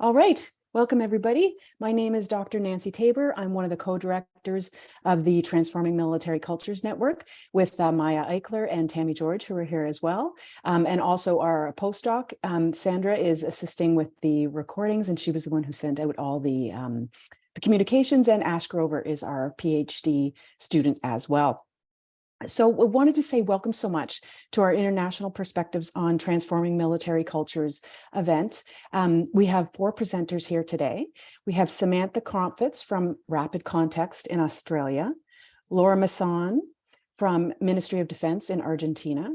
All right. Welcome, everybody. My name is Dr. Nancy Tabor. I'm one of the co-directors of the Transforming Military Cultures Network with Maya Eichler and Tammy George, who are here as well. And also our postdoc, Sandra, is assisting with the recordings, and she was the one who sent out all the communications, and Ash Grover is our PhD student as well. So we wanted to say welcome so much to our International Perspectives on Transforming Military Cultures event. We have 4 presenters here today. We have Samantha Kromfitz from Rapid Context in Australia, Laura Masson from Ministry of Defense in Argentina,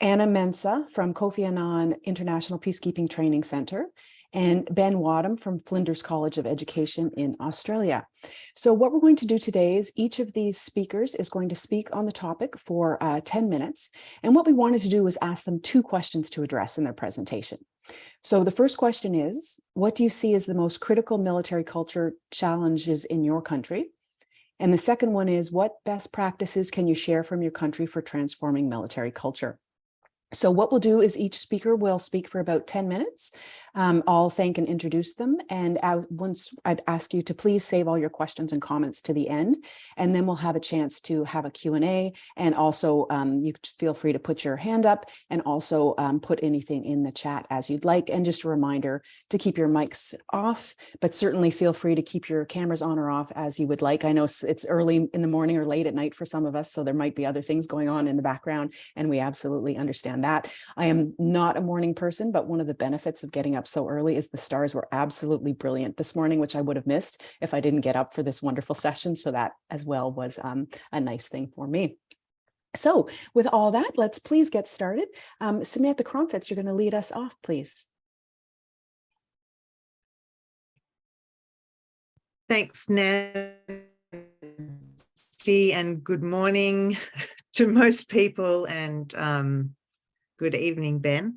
Anna Mensah from Kofi Annan International Peacekeeping Training Center, and Ben Wadham from Flinders College of Education in Australia. So what we're going to do today is each of these speakers is going to speak on the topic for 10 minutes. And what we wanted to do was ask them 2 questions to address in their presentation. So the first question is, what do you see as the most critical military culture challenges in your country? And the second one is, what best practices can you share from your country for transforming military culture? So what we'll do is each speaker will speak for about 10 minutes. I'll thank and introduce them. And once I'd ask you to please save all your questions and comments to the end, and then we'll have a chance to have a Q&A. And also you feel free to put your hand up and also put anything in the chat as you'd like. And just a reminder to keep your mics off, but certainly feel free to keep your cameras on or off as you would like. I know it's early in the morning or late at night for some of us, so there might be other things going on in the background, and we absolutely understand that. I am not a morning person, but one of the benefits of getting up so early is the stars were absolutely brilliant this morning, which I would have missed if I didn't get up for this wonderful session. So that as well was a nice thing for me. So with all that, let's please get started. Samantha Kromfitz, you're going to lead us off, please. Thanks, Nancy, and good morning to most people, and good evening, Ben.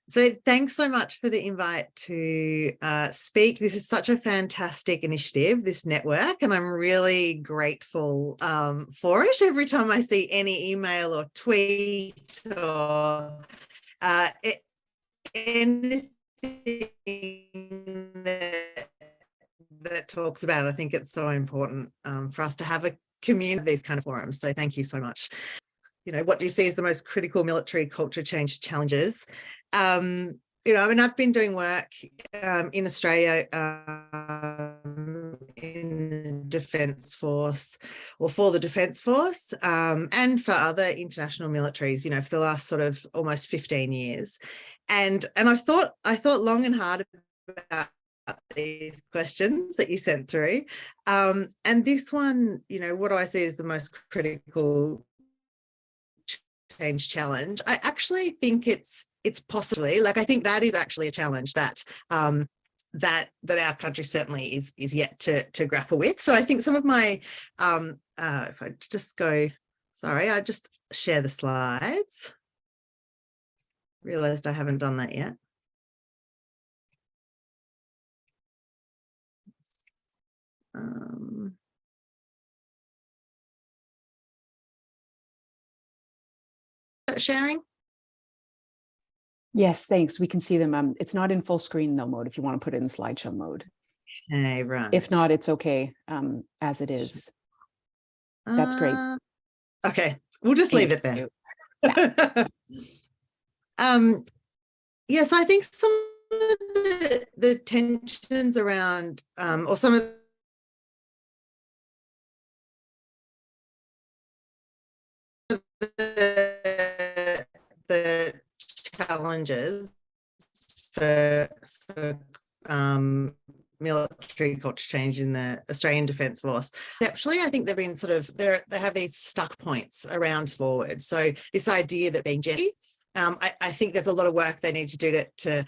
So thanks so much for the invite to speak. This is such a fantastic initiative, this network, and I'm really grateful for it. Every time I see any email or tweet or anything that talks about it, I think it's so important for us to have a community of these kind of forums. So thank you so much. You know, what do you see as the most critical military culture change challenges? I've been doing work in Australia in the Defence Force, or for the Defence Force, and for other international militaries, for the last sort of almost 15 years. And I thought long and hard about these questions that you sent through. And this one, what do I see as the most critical change challenge? I actually think it's possibly, I think that is actually a challenge that that our country certainly is yet to grapple with. So I think some of my if I just go, sorry, I just share the slides. Realized I haven't done that yet. Sharing? Yes, thanks. We can see them. It's not in full screen though mode if you want to put it in slideshow mode. Hey, right. If not, it's okay as it is. That's great. Okay, we'll just leave it there. Yeah. Yes, I think some of the tensions around, or some of the challenges for military culture change in the Australian Defence Force. Actually, I think they've been they have these stuck points around forward. So this idea that being gender, I think there's a lot of work they need to do to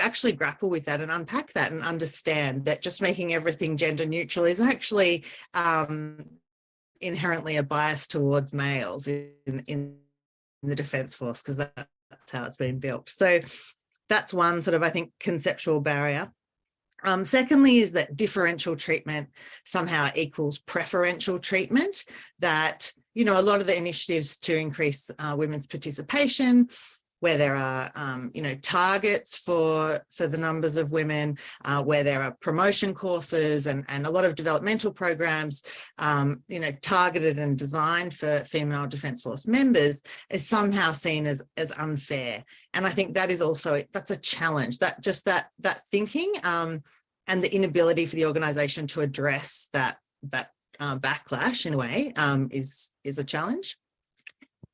actually grapple with that and unpack that and understand that just making everything gender neutral is actually inherently a bias towards males in the Defence Force, because that's how it's been built. So that's one sort of, I think, conceptual barrier. Secondly is that differential treatment somehow equals preferential treatment, that, a lot of the initiatives to increase women's participation where there are, targets for the numbers of women, where there are promotion courses and a lot of developmental programs, targeted and designed for female Defence Force members, is somehow seen as unfair. And I think that is also, that's a challenge, that thinking, and the inability for the organisation to address that backlash in a way, is a challenge.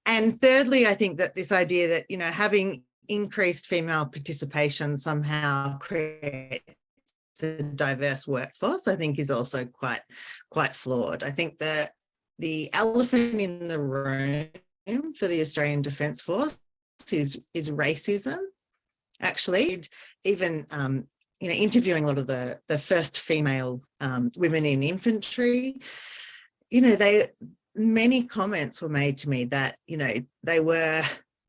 And thirdly, I think that this idea that, having increased female participation somehow creates a diverse workforce, I think is also quite flawed. I think that the elephant in the room for the Australian Defence Force is racism. Actually, even interviewing a lot of the first female women in infantry, many comments were made to me that, they were,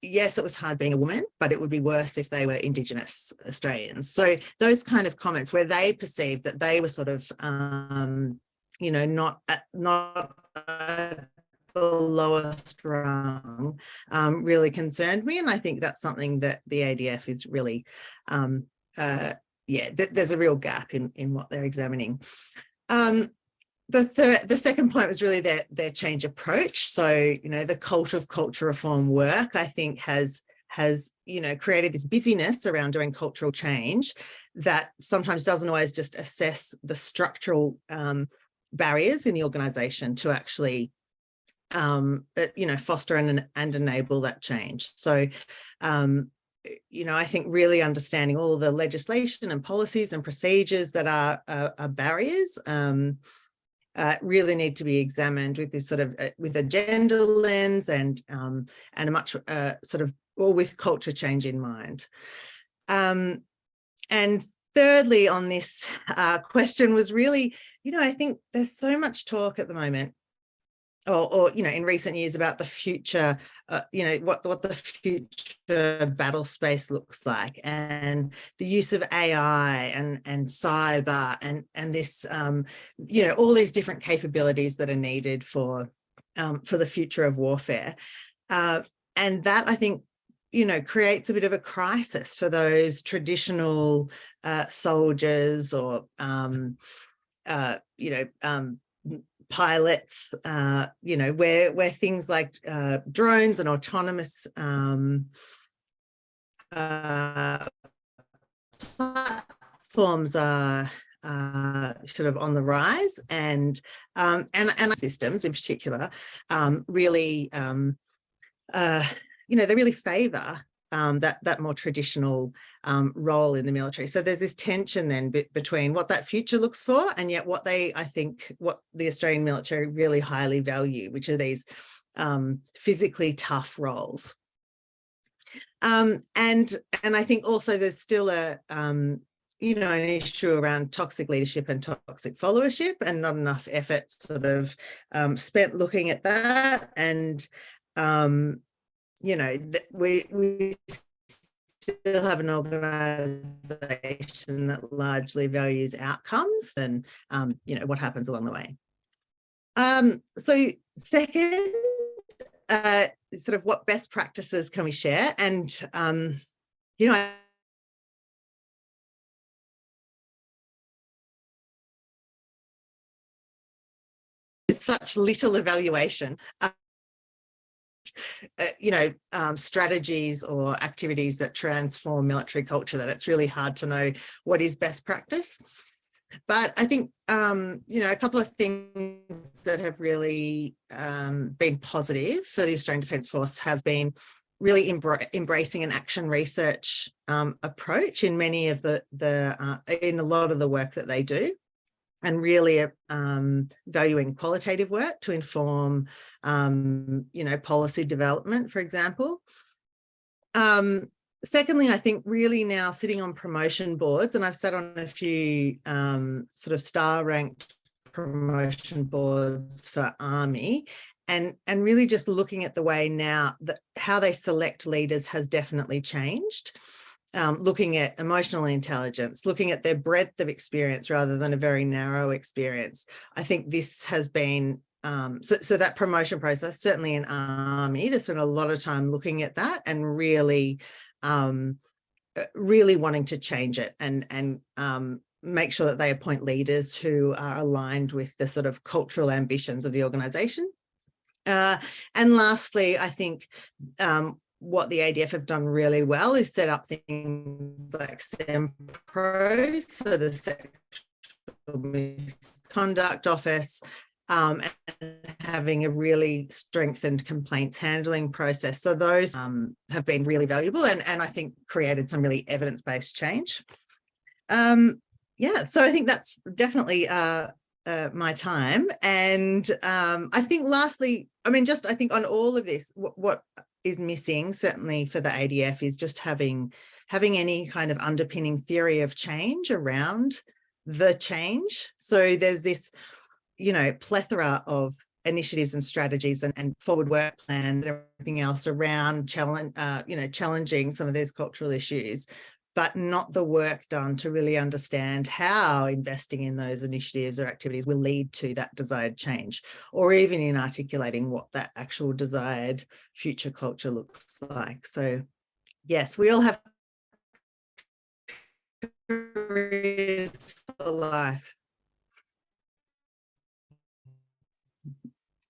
yes, it was hard being a woman, but it would be worse if they were Indigenous Australians. So those kind of comments where they perceived that they were sort of, not at the lowest rung, really concerned me. And I think that's something that the ADF is really, there's a real gap in what they're examining. The second point was really their change approach. So, the cult of culture reform work, I think, has created this busyness around doing cultural change that sometimes doesn't always just assess the structural barriers in the organisation to actually foster and enable that change. So I think really understanding all the legislation and policies and procedures that are barriers really need to be examined with this sort of with a gender lens and a much or with culture change in mind. And thirdly, on this question was really, I think there's so much talk at the moment, or in recent years, about the future, what the future battle space looks like, and the use of AI and cyber and this, all these different capabilities that are needed for the future of warfare, and that, I think, creates a bit of a crisis for those traditional soldiers or pilots, where things like drones and autonomous platforms are sort of on the rise, and systems in particular really, they really favour that more traditional role in the military. So there's this tension then between what that future looks for and yet what the Australian military really highly value, which are these physically tough roles. And I think also there's still an issue around toxic leadership and toxic followership, and not enough effort sort of spent looking at that. And we still have an organisation that largely values outcomes and, what happens along the way. So second, sort of what best practices can we share? And, such little evaluation. Strategies or activities that transform military culture, that it's really hard to know what is best practice. But I think, a couple of things that have really been positive for the Australian Defence Force have been really embracing an action research approach in many of in a lot of the work that they do, and really valuing qualitative work to inform, policy development, for example. Secondly, I think really now sitting on promotion boards, and I've sat on a few sort of star-ranked promotion boards for Army, and really just looking at the way now that how they select leaders has definitely changed. Looking at emotional intelligence, looking at their breadth of experience rather than a very narrow experience. I think this has been so that promotion process, certainly in Army, they spent a lot of time looking at that and really wanting to change it and make sure that they appoint leaders who are aligned with the sort of cultural ambitions of the organization. And lastly, I think what the ADF have done really well is set up things like SEMPRO, so the Sexual Misconduct Office, and having a really strengthened complaints handling process. So those have been really valuable and I think created some really evidence-based change. Yeah, so I think that's definitely my time. And I think lastly, I mean, I think on all of this, what is missing certainly for the ADF is just having any kind of underpinning theory of change around the change. So there's this, plethora of initiatives and strategies and forward work plans and everything else around challenging some of these cultural issues, but not the work done to really understand how investing in those initiatives or activities will lead to that desired change, or even in articulating what that actual desired future culture looks like. So yes, we all have careers for life.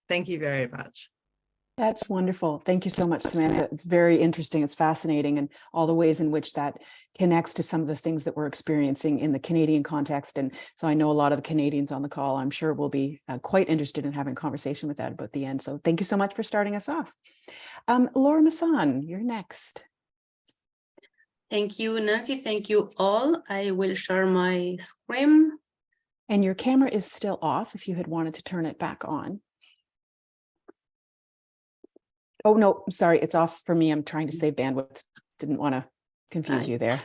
Thank you very much. That's wonderful. Thank you so much, Samantha. It's very interesting. It's fascinating, and all the ways in which that connects to some of the things that we're experiencing in the Canadian context. And so I know a lot of the Canadians on the call, I'm sure, will be quite interested in having a conversation with that about the end. So thank you so much for starting us off. Laura Masson, you're next. Thank you, Nancy. Thank you all. I will share my screen. And your camera is still off if you had wanted to turn it back on. Oh, no, sorry, it's off for me. I'm trying to save bandwidth. Didn't want to confuse you there.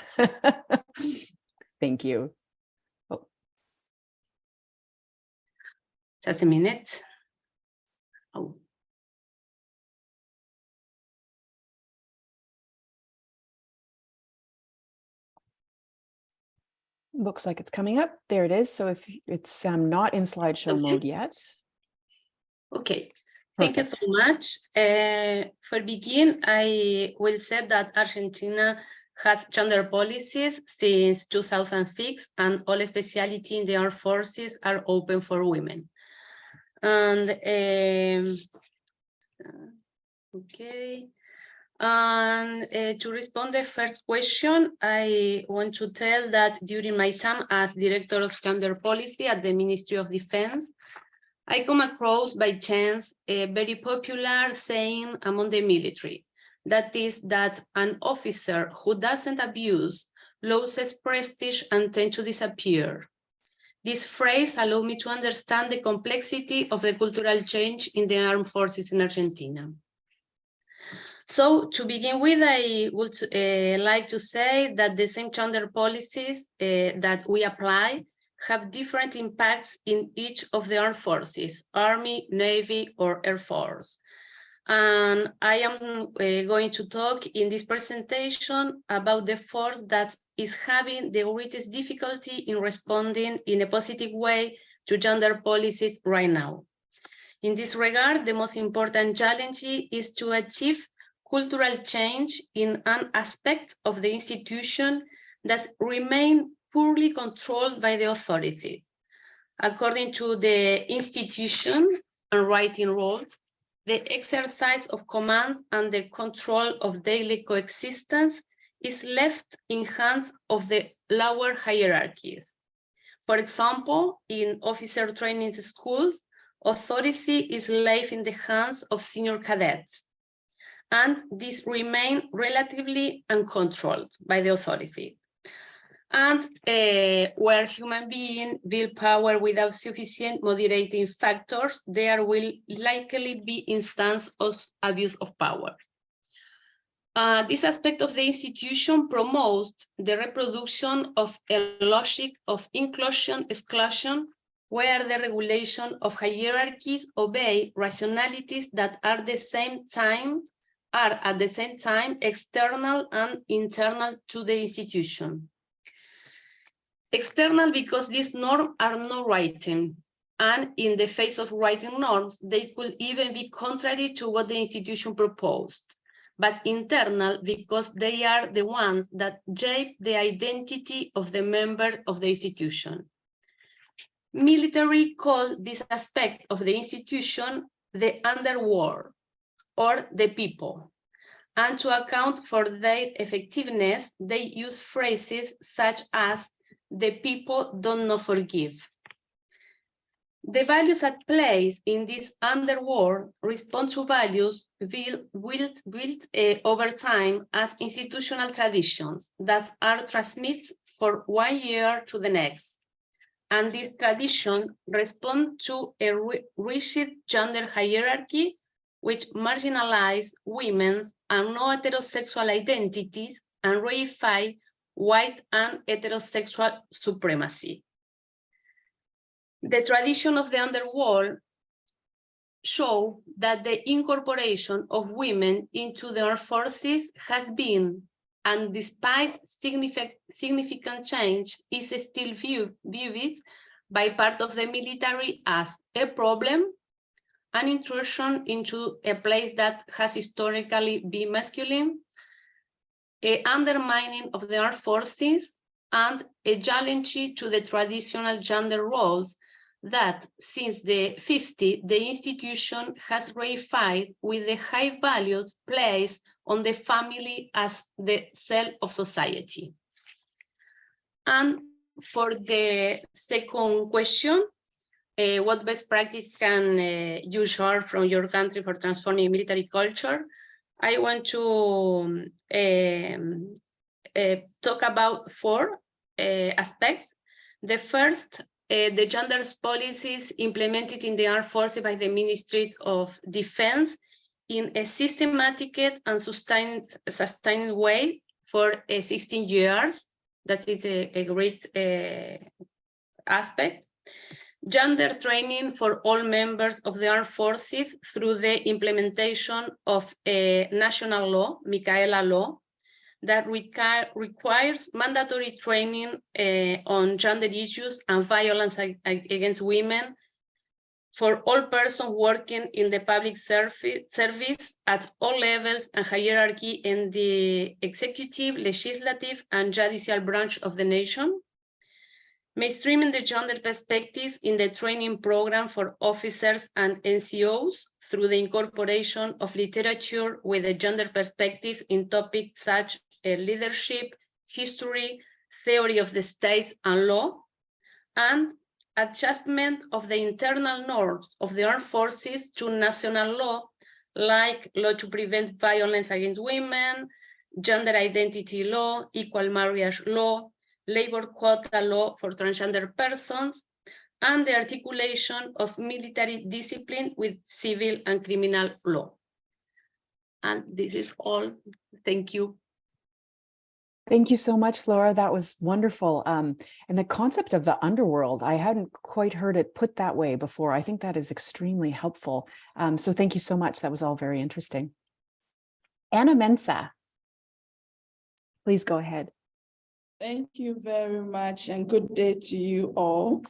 Thank you. Oh. Just a minute. Oh. Looks like it's coming up. There it is. So if it's not in slideshow mode yet. Okay. Perfect. Thank you so much. For begin, I will say that Argentina has gender policies since 2006, and all specialty in the armed forces are open for women. And okay. And to respond to the first question, I want to tell that during my time as Director of Gender Policy at the Ministry of Defense, I come across by chance a very popular saying among the military, that is that an officer who doesn't abuse loses prestige and tends to disappear. This phrase allowed me to understand the complexity of the cultural change in the armed forces in Argentina. So to begin with, I would like to say that the same gender policies that we apply have different impacts in each of the armed forces, Army, Navy, or Air Force. And I am going to talk in this presentation about the force that is having the greatest difficulty in responding in a positive way to gender policies right now. In this regard, the most important challenge is to achieve cultural change in an aspect of the institution that remain poorly controlled by the authority. According to the institution and writing roles, the exercise of commands and the control of daily coexistence is left in hands of the lower hierarchies. For example, in officer training schools, authority is left in the hands of senior cadets, and these remain relatively uncontrolled by the authority. And where human beings build power without sufficient moderating factors, there will likely be instances of abuse of power. This aspect of the institution promotes the reproduction of a logic of inclusion-exclusion, where the regulation of hierarchies obey rationalities that are at the same time external and internal to the institution. External because these norms are not written, And in the face of writing norms, they could even be contrary to what the institution proposed, but internal because they are the ones that shape the identity of the member of the institution. Military call this aspect of the institution the underworld, or the people. And to account for their effectiveness, they use phrases such as, the people don't know forgive. The values at play in this underworld respond to values built over time as institutional traditions that are transmitted for 1 year to the next. And this tradition responds to a rigid gender hierarchy which marginalize women's and non-heterosexual identities and reify white and heterosexual supremacy. The tradition of the underworld show that the incorporation of women into the armed forces has been, and despite significant change, is still viewed by part of the military as a problem, an intrusion into a place that has historically been masculine, an undermining of the armed forces, and a challenge to the traditional gender roles that since the 50s, the institution has reified with the high values placed on the family as the cell of society. And for the second question, what best practice can you share from your country for transforming military culture? I want to talk about 4 aspects. The first, the gender policies implemented in the armed forces by the Ministry of Defense in a systematic and sustained way for 16 years. That is a great aspect. Gender training for all members of the armed forces through the implementation of a national law, Micaela law, that requires mandatory training on gender issues and violence against women for all persons working in the public service at all levels and hierarchy in the executive, legislative, and judicial branch of the nation. Mainstreaming the gender perspectives in the training program for officers and NCOs through the incorporation of literature with a gender perspective in topics such as leadership, history, theory of the states, and law, and adjustment of the internal norms of the armed forces to national law, like law to prevent violence against women, gender identity law, equal marriage law, labor quota law for transgender persons, and the articulation of military discipline with civil and criminal law. And this is all. Thank you. Thank you so much, Laura. That was wonderful. And the concept of the underworld, I hadn't quite heard it put that way before. I think that is extremely helpful. So thank you so much. That was all very interesting. Anna Mensah, please go ahead. Thank you very much and good day to you all.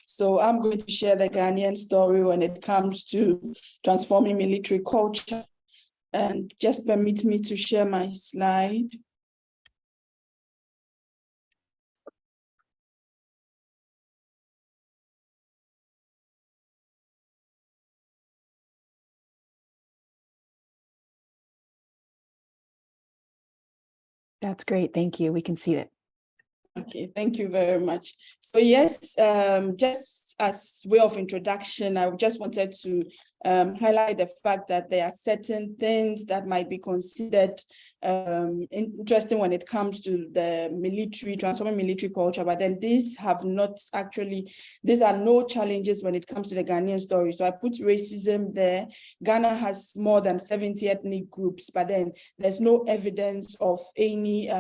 So I'm going to share the Ghanaian story when it comes to transforming military culture. And just permit me to share my slide. That's great. Thank you. We can see it. Okay, thank you very much. So yes, just as way of introduction, I just wanted to highlight the fact that there are certain things that might be considered interesting when it comes to the military, transforming military culture, but then these are no challenges when it comes to the Ghanaian story. So I put racism there. Ghana has more than 70 ethnic groups, but then there's no evidence of any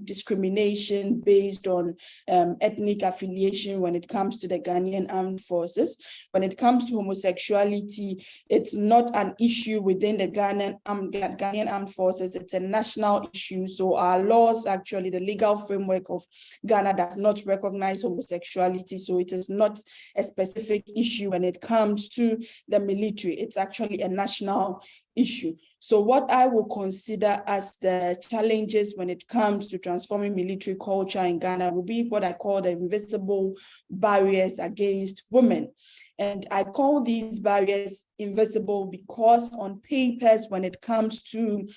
discrimination based on ethnic affiliation when it comes to the Ghanaian armed Armed Forces. When it comes to homosexuality, it's not an issue within the Ghanaian Armed Forces, it's a national issue. So our laws, actually, the legal framework of Ghana does not recognize homosexuality. So it is not a specific issue when it comes to the military. It's actually a national issue. So what I will consider as the challenges when it comes to transforming military culture in Ghana will be what I call the invisible barriers against women. And I call these barriers invisible because on papers, when it comes to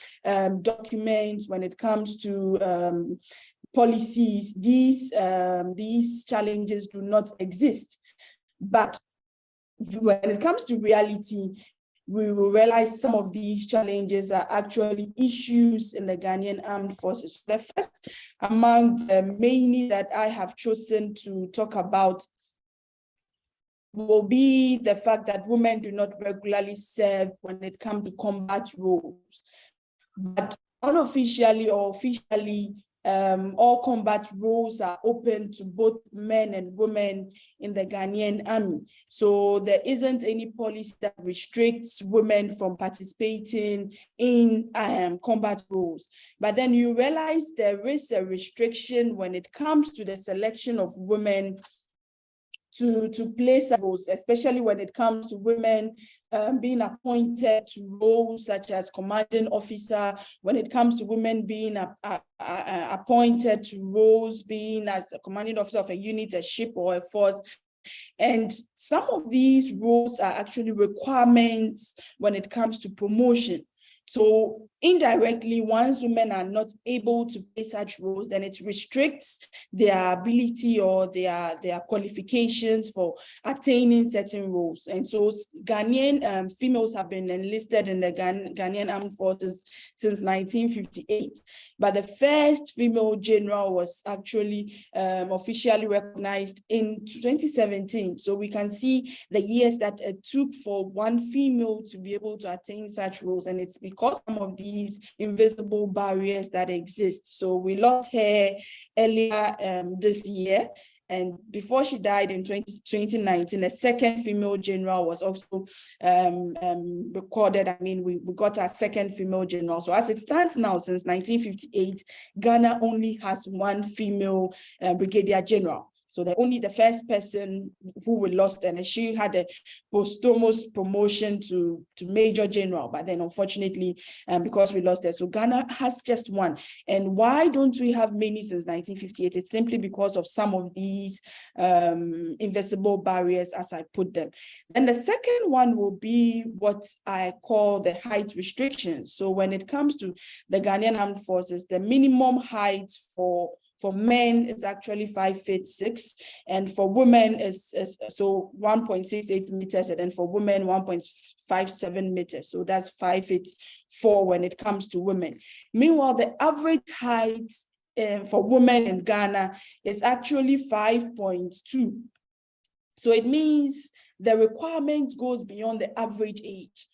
documents, when it comes to policies, these challenges do not exist. But when it comes to reality, we will realize some of these challenges are actually issues in the Ghanaian Armed Forces. The first among the many that I have chosen to talk about will be the fact that women do not regularly serve when it comes to combat roles. But unofficially or officially, all combat roles are open to both men and women in the Ghanaian army. So there isn't any policy that restricts women from participating in combat roles. But then you realize there is a restriction when it comes to the selection of women to play roles, especially when it comes to women being appointed to roles such as commanding officer, when it comes to women being appointed to roles being as a commanding officer of a unit, a ship, or a force. And some of these roles are actually requirements when it comes to promotion. So indirectly, once women are not able to play such roles, then it restricts their ability or their qualifications for attaining certain roles. And so Ghanaian females have been enlisted in the Ghanaian Armed Forces since 1958. But the first female general was actually officially recognized in 2017. So we can see the years that it took for one female to be able to attain such roles. And it's because some of these invisible barriers that exist. So we lost her earlier this year. And before she died in 2019, a second female general was also recorded. I mean, we got our second female general. So as it stands now, since 1958, Ghana only has one female brigadier general. So only the first person who we lost, and she had a posthumous promotion to major general, but then unfortunately, because we lost her, so Ghana has just one. And why don't we have many since 1958? It's simply because of some of these invisible barriers, as I put them. And the second one will be what I call the height restrictions. So when it comes to the Ghanaian Armed Forces, the minimum height for men is actually 5'6", and for women is so 1.68 meters, and then for women 1.57 meters. So that's 5'4" when it comes to women. Meanwhile, the average height for women in Ghana is actually 5.2. So it means the requirement goes beyond the average age.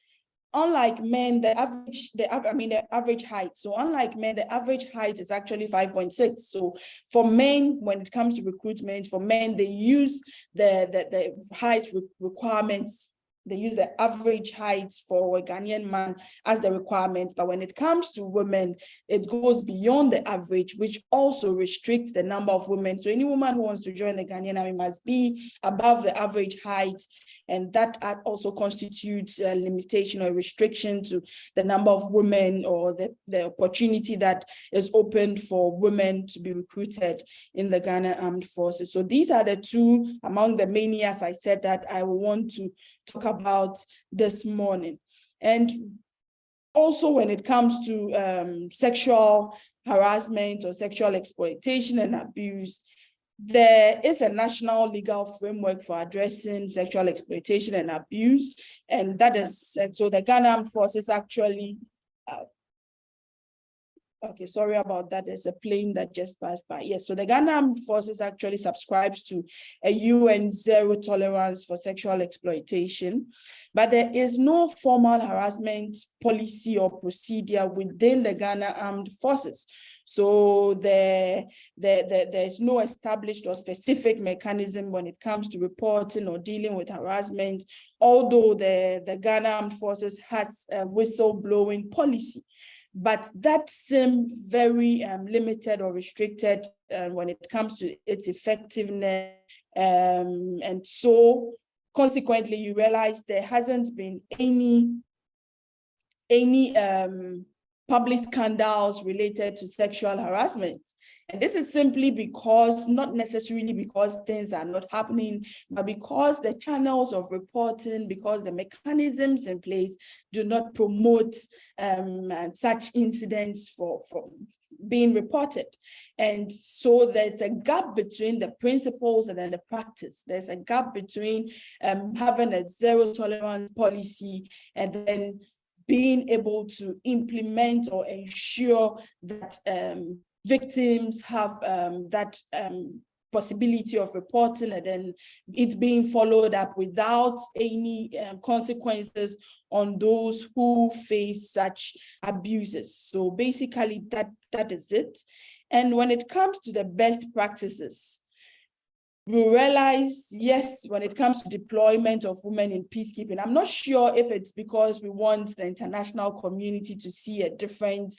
Unlike men, the average height. So unlike men, the average height is actually 5.6. So for men, when it comes to recruitment, for men, they use the height requirements. They use the average height for a Ghanaian man as the requirement. But when it comes to women, it goes beyond the average, which also restricts the number of women. So any woman who wants to join the Ghanaian army must be above the average height. And that also constitutes a limitation or restriction to the number of women or the opportunity that is opened for women to be recruited in the Ghana Armed Forces. So these are the two among the many, as I said, that I will want to talk about this morning. And also when it comes to sexual harassment or sexual exploitation and abuse, there is a national legal framework for addressing sexual exploitation and abuse, and that is so the Ghana Armed Forces actually Okay, sorry about that. There's a plane that just passed by. Yes, so the Ghana Armed Forces actually subscribes to a UN zero tolerance for sexual exploitation, but there is no formal harassment policy or procedure within the Ghana Armed Forces. So there's no established or specific mechanism when it comes to reporting or dealing with harassment, although the Ghana Armed Forces has a whistleblowing policy. But that seems very limited or restricted when it comes to its effectiveness. And so consequently, you realize there hasn't been any public scandals related to sexual harassment. And this is simply because, not necessarily because things are not happening, but because the channels of reporting, because the mechanisms in place do not promote such incidents for being reported. And so there's a gap between the principles and then the practice. There's a gap between having a zero tolerance policy and then being able to implement or ensure that victims have that possibility of reporting and then it's being followed up without any consequences on those who face such abuses. So basically that is it. And when it comes to the best practices, we realize, yes, when it comes to deployment of women in peacekeeping, I'm not sure if it's because we want the international community to see a different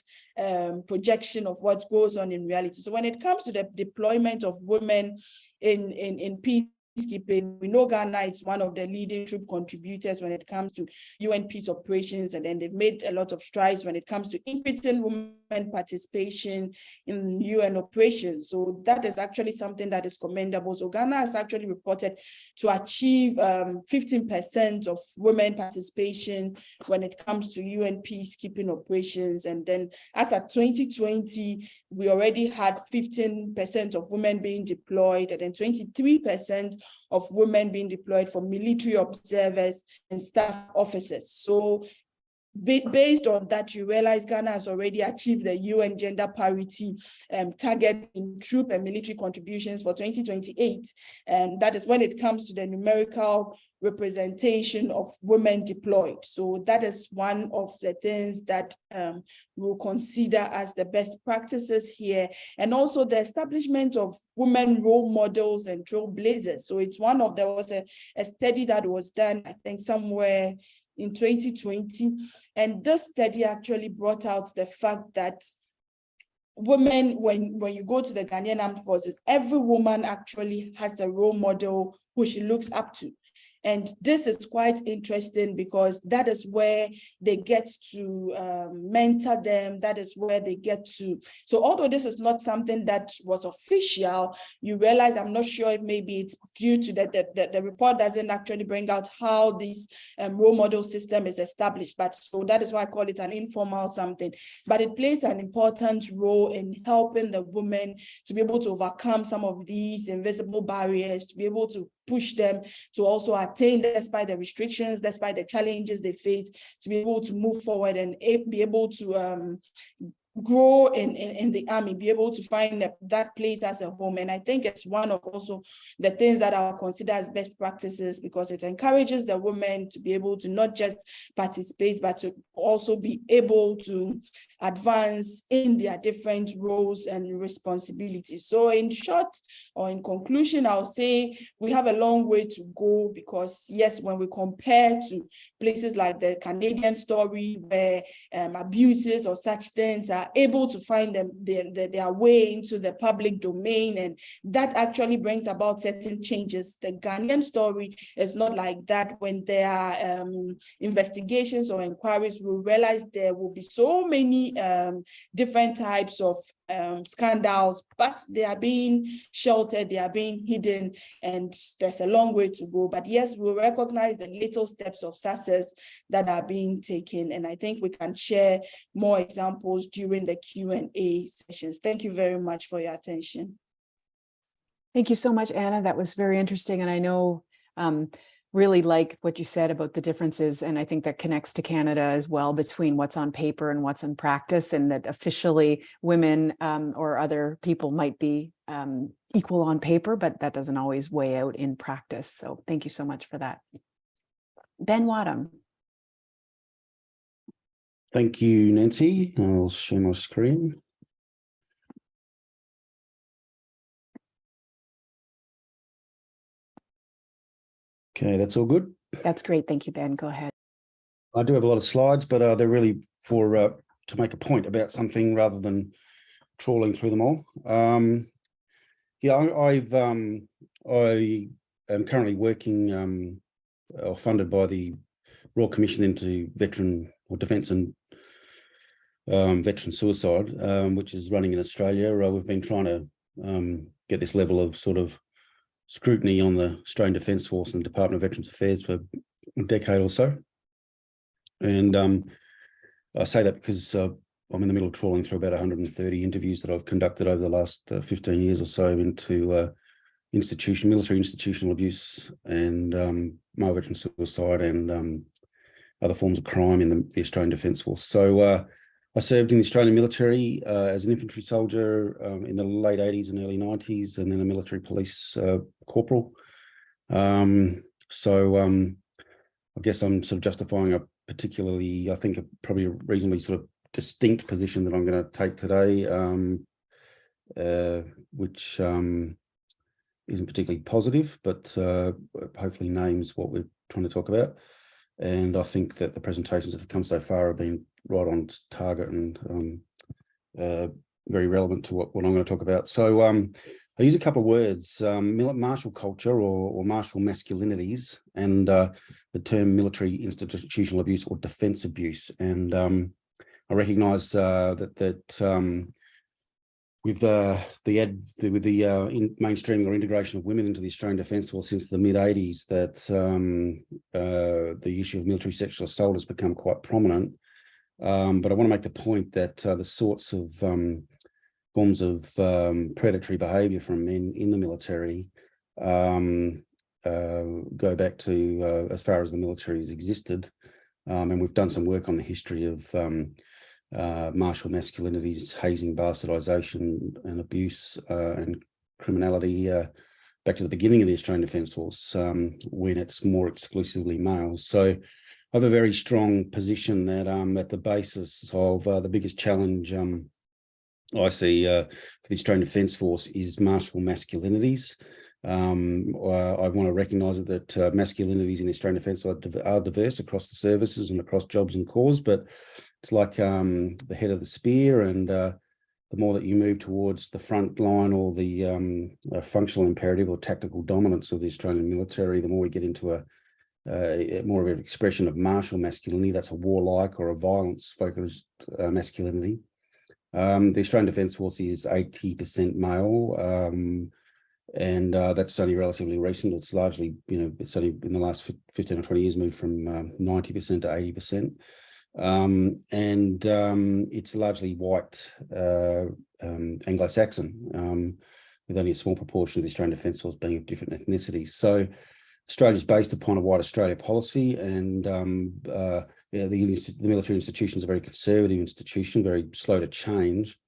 projection of what goes on in reality. So when it comes to the deployment of women in peacekeeping, we know Ghana is one of the leading troop contributors when it comes to UN peace operations, and then they've made a lot of strides when it comes to increasing women participation in UN operations. So that is actually something that is commendable. So Ghana has actually reported to achieve 15% of women participation when it comes to UN peacekeeping operations. And then as of 2020, we already had 15% of women being deployed, and then 23% of women being deployed for military observers and staff officers. So based on that, you realize Ghana has already achieved the UN gender parity target in troop and military contributions for 2028. And that is when it comes to the numerical representation of women deployed. So that is one of the things that we'll consider as the best practices here. And also the establishment of women role models and trailblazers. So it's one of, there was a study that was done, I think somewhere in 2020. And this study actually brought out the fact that women, when you go to the Ghanaian Armed Forces, every woman actually has a role model who she looks up to. And this is quite interesting because that is where they get to mentor them. That is where they get to. So although this is not something that was official, you realize, I'm not sure if maybe it's due to that the report doesn't actually bring out how this role model system is established. But so that is why I call it an informal something. But it plays an important role in helping the women to be able to overcome some of these invisible barriers, to be able to push them to also attain, despite the restrictions, despite the challenges they face, to be able to move forward and be able to grow in the army, be able to find that place as a home. And I think it's one of also the things that I'll consider as best practices, because it encourages the women to be able to not just participate, but to also be able to advance in their different roles and responsibilities. So in short, or in conclusion, I'll say we have a long way to go, because yes, when we compare to places like the Canadian story, where abuses or such things are able to find their way into the public domain, and that actually brings about certain changes. The Ghanaian story is not like that. When there are investigations or inquiries, we realize there will be so many different types of scandals, but they are being sheltered, they are being hidden, and there's a long way to go. But yes, we recognize the little steps of success that are being taken, and I think we can share more examples during the Q&A sessions. Thank you very much for your attention. Thank you so much, Anna. That was very interesting. And I know really like what you said about the differences, and I think that connects to Canada as well, between what's on paper and what's in practice, and that officially women or other people might be equal on paper, but that doesn't always weigh out in practice. So thank you so much for that. Ben Wadham. Thank you, Nancy. I'll share my screen. Okay, that's all good. That's great. Thank you, Ben. Go ahead. I do have a lot of slides, but they're really for to make a point about something rather than trawling through them all. Yeah, I am currently working or funded by the Royal Commission into Veteran or Defence and Veteran Suicide, which is running in Australia. We've been trying to get this level of sort of scrutiny on the Australian Defence Force and Department of Veterans Affairs for a decade or so. And I say that because I'm in the middle of trawling through about 130 interviews that I've conducted over the last 15 years or so into military institutional abuse and male veteran suicide and other forms of crime in the Australian Defence Force. So I served in the Australian military as an infantry soldier in the late 80s and early 90s, and then a military police corporal. So I guess I'm sort of justifying a particularly, I think, probably a reasonably sort of distinct position that I'm going to take today, which isn't particularly positive, but hopefully names what we're trying to talk about. And I think that the presentations that have come so far have been right on target and very relevant to what I'm going to talk about. So I use a couple of words, martial culture or martial masculinities, and the term military institutional abuse or defence abuse. And I recognise that with the mainstreaming or integration of women into the Australian Defence Force since the mid-80s, that the issue of military sexual assault has become quite prominent. But I want to make the point that the sorts of forms of predatory behaviour from men in the military go back to as far as the military has existed. And we've done some work on the history of martial masculinities, hazing, bastardisation and abuse and criminality back to the beginning of the Australian Defence Force, when it's more exclusively males. So I have a very strong position that at the basis of the biggest challenge I see for the Australian Defence Force is martial masculinities. I want to recognise that masculinities in the Australian Defence are diverse across the services and across jobs and corps, but it's like the head of the spear, and the more that you move towards the front line or the functional imperative or tactical dominance of the Australian military, the more we get into a more of an expression of martial masculinity. That's a warlike or a violence-focused masculinity. The Australian Defence Force is 80% male, and that's only relatively recent. It's largely, it's only in the last 15 or 20 years moved from 90% to 80%. And it's largely white Anglo-Saxon, with only a small proportion of the Australian Defence Force being of different ethnicities. So Australia is based upon a white Australia policy, and the military institution is a very conservative institution, very slow to change,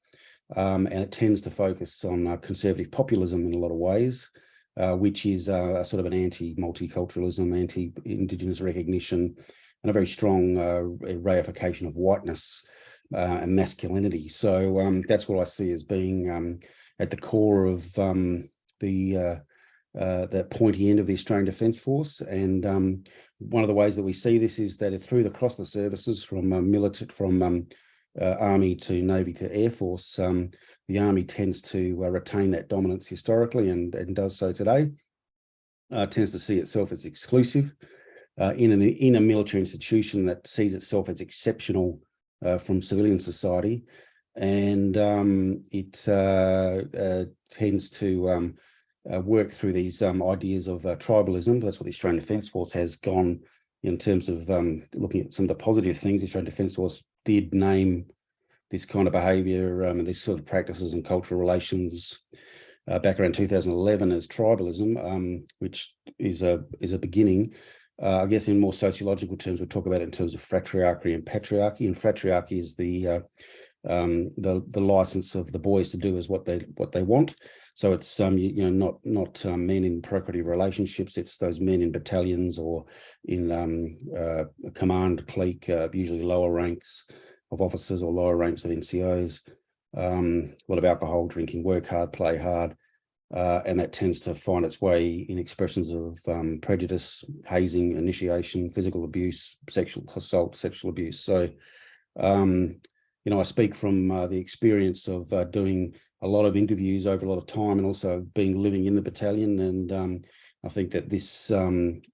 and it tends to focus on conservative populism in a lot of ways, which is a sort of an anti-multiculturalism, anti-Indigenous recognition, and a very strong reification of whiteness and masculinity. So that's what I see as being at the core of that pointy end of the Australian Defence Force. And one of the ways that we see this is that across the services, from Army to Navy to Air Force, the Army tends to retain that dominance historically and does so today. Tends to see itself as exclusive in a military institution that sees itself as exceptional from civilian society, and it tends to work through these ideas of tribalism. That's what the Australian Defence Force has gone in terms of looking at some of the positive things. The Australian Defence Force did name this kind of behaviour and these sort of practices and cultural relations back around 2011 as tribalism, which is a beginning. I guess in more sociological terms, we talk about it in terms of fratriarchy and patriarchy. And fratriarchy is the license of the boys to do as what they want. So it's not men in procreative relationships. It's those men in battalions or in a command clique, usually lower ranks of officers or lower ranks of NCOs. A lot of alcohol drinking, work hard, play hard. And that tends to find its way in expressions of prejudice, hazing, initiation, physical abuse, sexual assault, sexual abuse. So, I speak from the experience of doing a lot of interviews over a lot of time, and also living in the battalion. And I think that this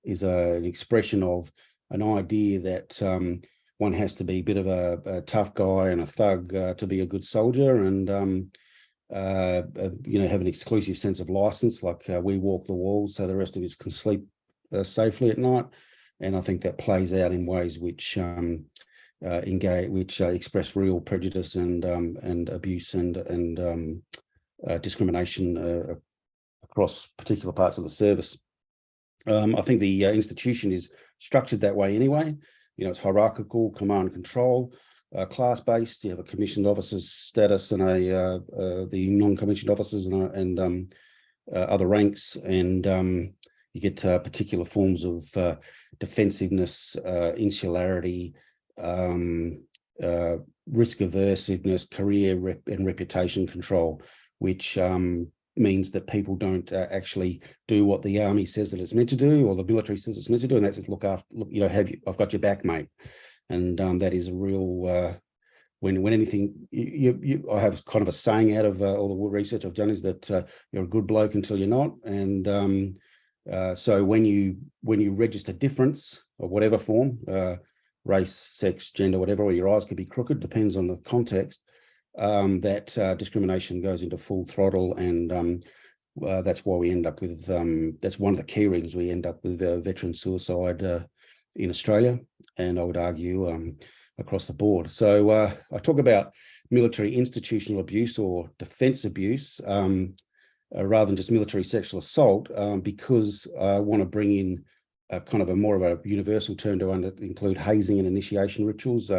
is an expression of an idea that one has to be a bit of a tough guy and a thug to be a good soldier, and have an exclusive sense of license, like we walk the walls so the rest of us can sleep safely at night. And I think that plays out in ways which express real prejudice and abuse and discrimination across particular parts of the service. I think the institution is structured that way anyway. It's hierarchical, command and control. Class-based. You have a commissioned officer's status and the non-commissioned officers and other ranks, and you get particular forms of defensiveness, insularity, risk aversiveness, career and reputation control, which means that people don't actually do what the army says that it's meant to do, or the military says it's meant to do, and that's just I've got your back, mate. And that is a real, when anything, I have kind of a saying out of all the research I've done is that you're a good bloke until you're not. And so when you register difference of whatever form, race, sex, gender, whatever, or your eyes could be crooked, depends on the context, that discrimination goes into full throttle. And that's why we end up with, that's one of the key reasons we end up with veteran suicide in Australia, and I would argue across the board. So I talk about military institutional abuse or defence abuse rather than just military sexual assault, because I want to bring in kind of a more of a universal term to include hazing and initiation rituals.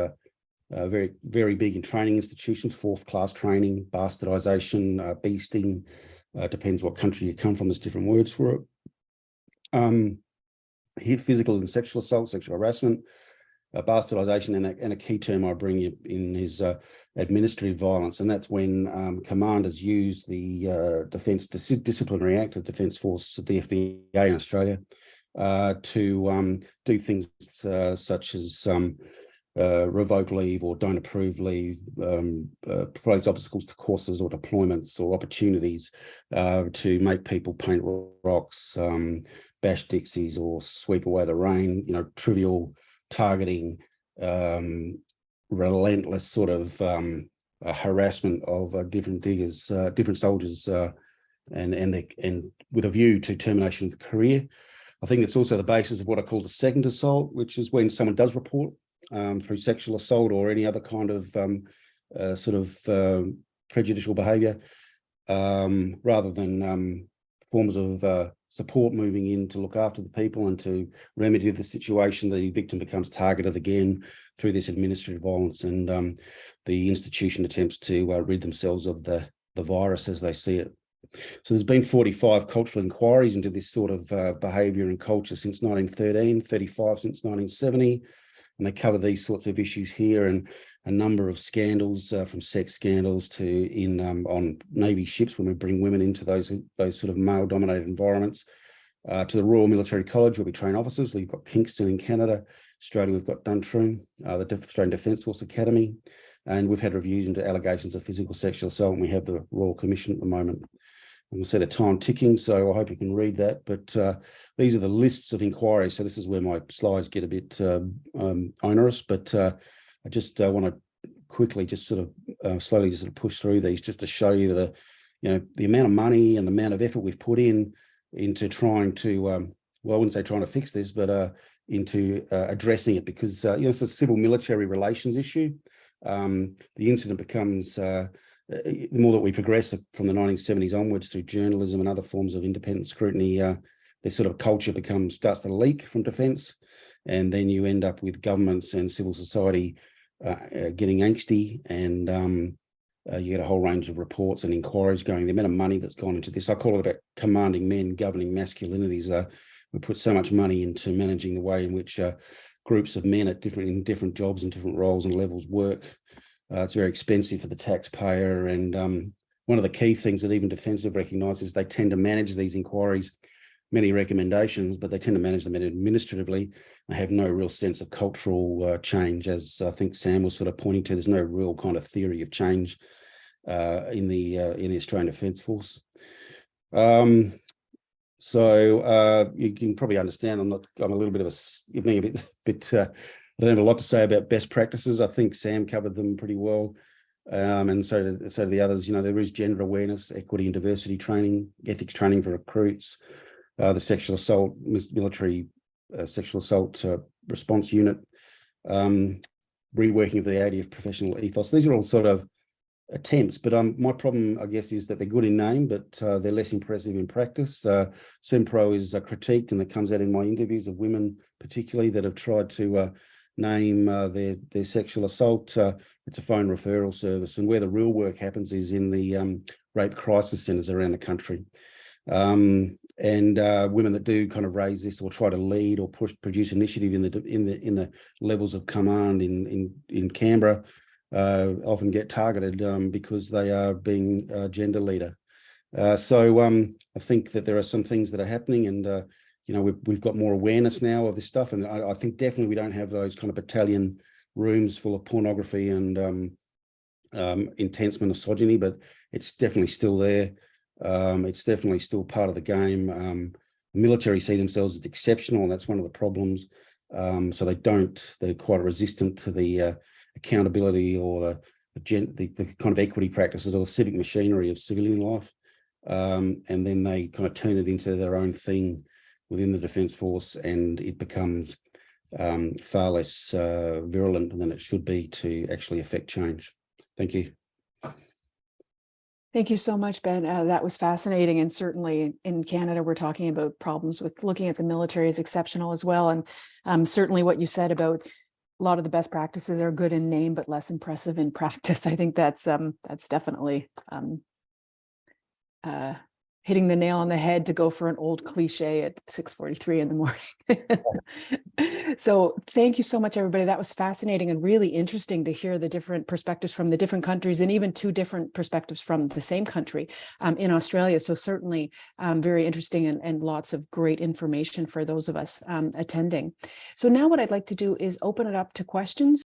Very, very big in training institutions, fourth class training, bastardisation, beasting, depends what country you come from, there's different words for it. Here, physical and sexual assault, sexual harassment, bastardisation, and a key term I bring in is administrative violence, and that's when commanders use the Defence Disciplinary Act, the Defence Force, the DFDA in Australia, to do things such as revoke leave or don't approve leave, propose obstacles to courses or deployments or opportunities, to make people paint rocks, bash Dixies or sweep away the rain, trivial targeting, relentless sort of harassment of different diggers, different soldiers, and with a view to termination of the career. I think it's also the basis of what I call the second assault, which is when someone does report through sexual assault or any other kind of prejudicial behaviour, rather than forms of support moving in to look after the people and to remedy the situation, the victim becomes targeted again through this administrative violence, and the institution attempts to rid themselves of the virus as they see it. So there's been 45 cultural inquiries into this sort of behaviour and culture since 1913, 35 since 1970, and they cover these sorts of issues here, and a number of scandals, from sex scandals to on Navy ships when we bring women into those sort of male-dominated environments, to the Royal Military College where we train officers. So you've got Kingston in Canada, Australia we've got Duntroon, the Australian Defence Force Academy, and we've had reviews into allegations of physical sexual assault, and we have the Royal Commission at the moment. And we'll see the time ticking, so I hope you can read that. But these are the lists of inquiries. So this is where my slides get a bit onerous, but I just want to quickly just sort of slowly just sort of push through these just to show you the amount of money and the amount of effort we've put into trying to, well, I wouldn't say trying to fix this, but into addressing it, because it's a civil military relations issue. The incident becomes, the more that we progress from the 1970s onwards through journalism and other forms of independent scrutiny, this sort of culture starts to leak from defence, and then you end up with governments and civil society getting angsty, and you get a whole range of reports and inquiries going. The amount of money that's gone into this, I call it about commanding men, governing masculinities. We put so much money into managing the way in which groups of men in different jobs and different roles and levels work. It's very expensive for the taxpayer, and one of the key things that even Defence have recognised is they tend to manage these inquiries, many recommendations, but they tend to manage them administratively. They have no real sense of cultural change, as I think Sam was sort of pointing to. There's no real kind of theory of change in the Australian Defence Force. So you can probably understand I'm a little bit of I don't have a lot to say about best practices. I think Sam covered them pretty well. And so do the others. There is gender awareness, equity and diversity training, ethics training for recruits, the sexual assault, military sexual assault response unit, reworking of the ADF professional ethos. These are all sort of attempts, but my problem, I guess, is that they're good in name, but they're less impressive in practice. SEMPRO is critiqued, and it comes out in my interviews of women, particularly, that have tried to name their sexual assault. It's a phone referral service, and where the real work happens is in the rape crisis centres around the country. And women that do kind of raise this or try to lead or produce initiative in the levels of command in Canberra often get targeted because they are being a gender leader. So I think that there are some things that are happening, and we've got more awareness now of this stuff, and I think definitely we don't have those kind of battalion rooms full of pornography and intense misogyny, but it's definitely still there. It's definitely still part of the game. The military see themselves as exceptional, and that's one of the problems. So they're quite resistant to the accountability or the kind of equity practices or the civic machinery of civilian life. And then they kind of turn it into their own thing within the Defence Force, and it becomes far less virulent than it should be to actually affect change. Thank you. Thank you so much, Ben. That was fascinating. And certainly in Canada, we're talking about problems with looking at the military as exceptional as well. And certainly what you said about a lot of the best practices are good in name, but less impressive in practice. I think that's definitely hitting the nail on the head, to go for an old cliche at 6:43 in the morning. So thank you so much, everybody. That was fascinating and really interesting to hear the different perspectives from the different countries, and even two different perspectives from the same country in Australia. So certainly very interesting, and lots of great information for those of us attending. So now what I'd like to do is open it up to questions.